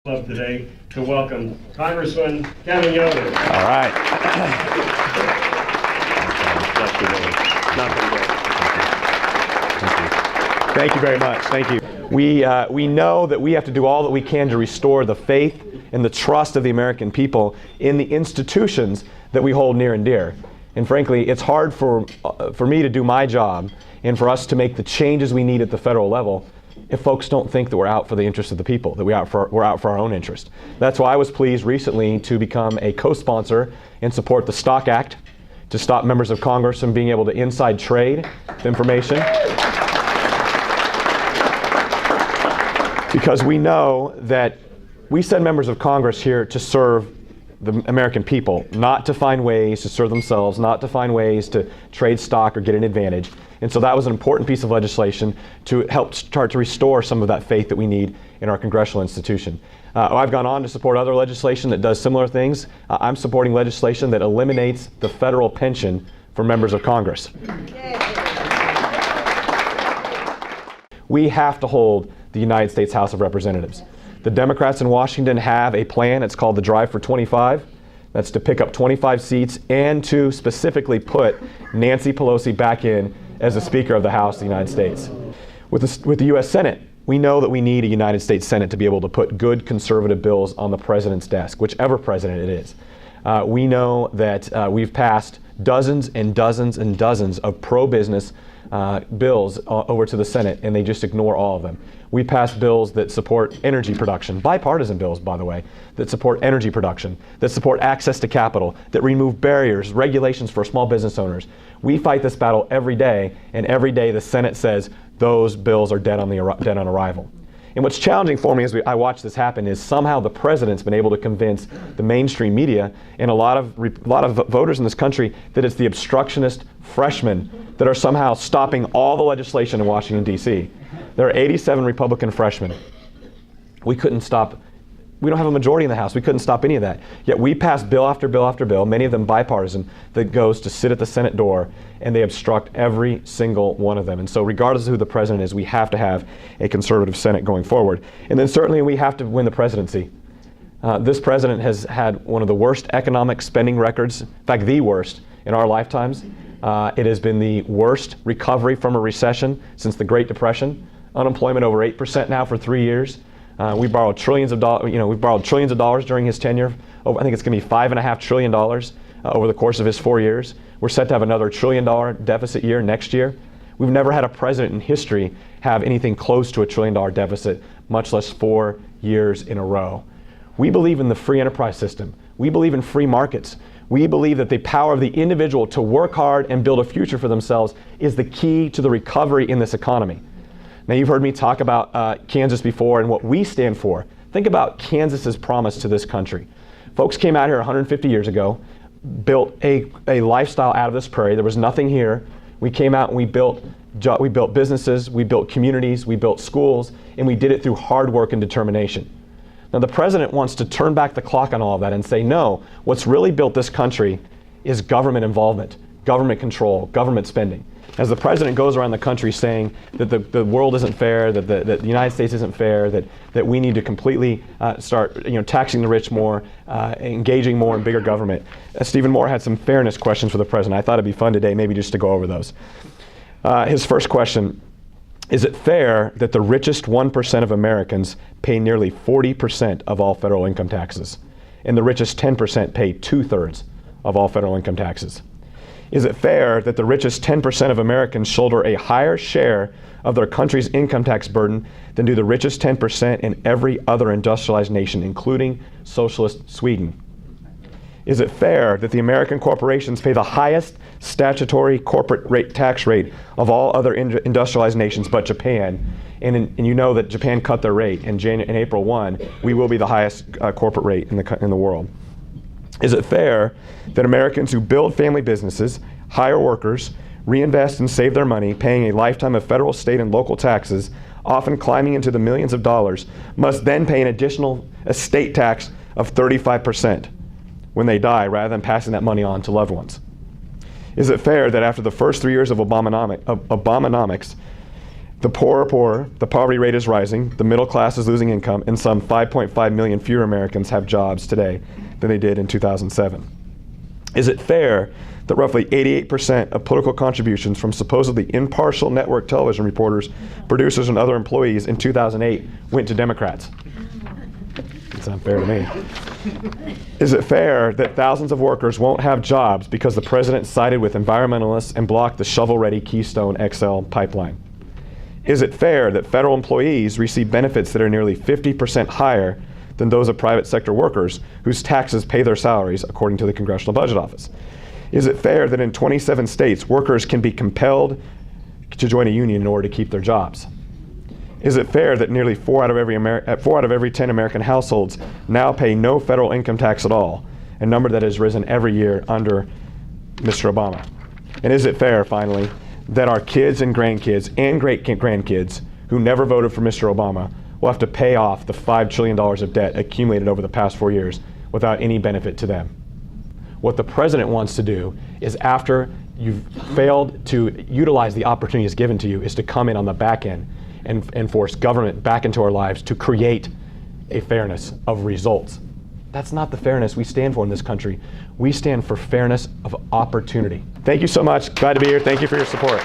Club today to welcome Congressman Kevin Yoder. All right. Thank you very much. Thank you. We know that we have to do all that we can to restore the faith and the trust of the American people in the institutions that we hold near and dear. And frankly, it's hard for me to do my job and for us to make the changes we need at the federal level if folks don't think that we're out for the interest of the people, that we're out for our own interest. That's why I was pleased recently to become a co-sponsor and support the Stock Act to stop members of Congress from being able to inside trade information. Because we know that we send members of Congress here to serve the American people, not to find ways to serve themselves, not to find ways to trade stock or get an advantage. And so that was an important piece of legislation to help start to restore some of that faith that we need in our congressional institution. I've gone on to support other legislation that does similar things. I'm supporting legislation that eliminates the federal pension for members of Congress. We have to hold the United States House of Representatives. The Democrats in Washington have a plan. It's called the Drive for 25. That's to pick up 25 seats and to specifically put Nancy Pelosi back in as the Speaker of the House of the United States. With the U.S. Senate, we know that we need a United States Senate to be able to put good conservative bills on the president's desk, whichever president it is. We know that we've passed dozens and dozens and dozens of pro-business bills over to the Senate, and they just ignore all of them. We passed bills that support energy production, bipartisan bills, by the way, that support energy production, that support access to capital, that remove barriers, regulations for small business owners. We fight this battle every day, and every day the Senate says those bills are dead on arrival. And what's challenging for me as I watch this happen is somehow the president's been able to convince the mainstream media and a lot of voters in this country that it's the obstructionist freshmen that are somehow stopping all the legislation in Washington, D.C. There are 87 Republican freshmen. We don't have a majority in the House. We couldn't stop any of that. Yet we passed bill after bill after bill, many of them bipartisan, that goes to sit at the Senate door, and they obstruct every single one of them. And so regardless of who the president is, we have to have a conservative Senate going forward. And then certainly we have to win the presidency. This president has had one of the worst economic spending records, in fact, the worst in our lifetimes. It has been the worst recovery from a recession since the Great Depression. Unemployment over 8% now for 3 years. We borrowed trillions of dollars. We've borrowed trillions of dollars during his tenure. I think it's going to be $5.5 trillion over the course of his 4 years. We're set to have another $1 trillion deficit year next year. We've never had a president in history have anything close to $1 trillion deficit, much less 4 years in a row. We believe in the free enterprise system. We believe in free markets. We believe that the power of the individual to work hard and build a future for themselves is the key to the recovery in this economy. Now, you've heard me talk about Kansas before and what we stand for. Think about Kansas's promise to this country. Folks came out here 150 years ago, built a lifestyle out of this prairie. There was nothing here. We came out and we built businesses, we built communities, we built schools, and we did it through hard work and determination. Now, the president wants to turn back the clock on all of that and say, no, what's really built this country is government involvement, government control, government spending. As the president goes around the country saying that the world isn't fair, that the United States isn't fair, that we need to completely start taxing the rich more, engaging more in bigger government. Stephen Moore had some fairness questions for the president. I thought it'd be fun today maybe just to go over those. His first question, is it fair that the richest 1% of Americans pay nearly 40% of all federal income taxes, and the richest 10% pay 2/3 of all federal income taxes? Is it fair that the richest 10% of Americans shoulder a higher share of their country's income tax burden than do the richest 10% in every other industrialized nation, including socialist Sweden? Is it fair that the American corporations pay the highest statutory corporate tax rate of all other industrialized nations but Japan? And you know that Japan cut their rate in April 1. We will be the highest corporate rate in the world. Is it fair that Americans who build family businesses, hire workers, reinvest and save their money, paying a lifetime of federal, state, and local taxes, often climbing into the millions of dollars, must then pay an additional estate tax of 35% when they die, rather than passing that money on to loved ones? Is it fair that after the first 3 years of Obamonomics, The poor are poorer, the poverty rate is rising, the middle class is losing income, and some 5.5 million fewer Americans have jobs today than they did in 2007. Is it fair that roughly 88% of political contributions from supposedly impartial network television reporters, producers, and other employees in 2008 went to Democrats? It's unfair to me. Is it fair that thousands of workers won't have jobs because the president sided with environmentalists and blocked the shovel-ready Keystone XL pipeline? Is it fair that federal employees receive benefits that are nearly 50% higher than those of private sector workers whose taxes pay their salaries, according to the Congressional Budget Office? Is it fair that in 27 states, workers can be compelled to join a union in order to keep their jobs? Is it fair that nearly 4 out of every 10 American households now pay no federal income tax at all, a number that has risen every year under Mr. Obama? And is it fair, finally, that our kids and grandkids and great-grandkids who never voted for Mr. Obama will have to pay off the $5 trillion of debt accumulated over the past 4 years without any benefit to them? What the president wants to do is, after you've failed to utilize the opportunities given to you, is to come in on the back end and force government back into our lives to create a fairness of results. That's not the fairness we stand for in this country. We stand for fairness of opportunity. Thank you so much. Glad to be here. Thank you for your support.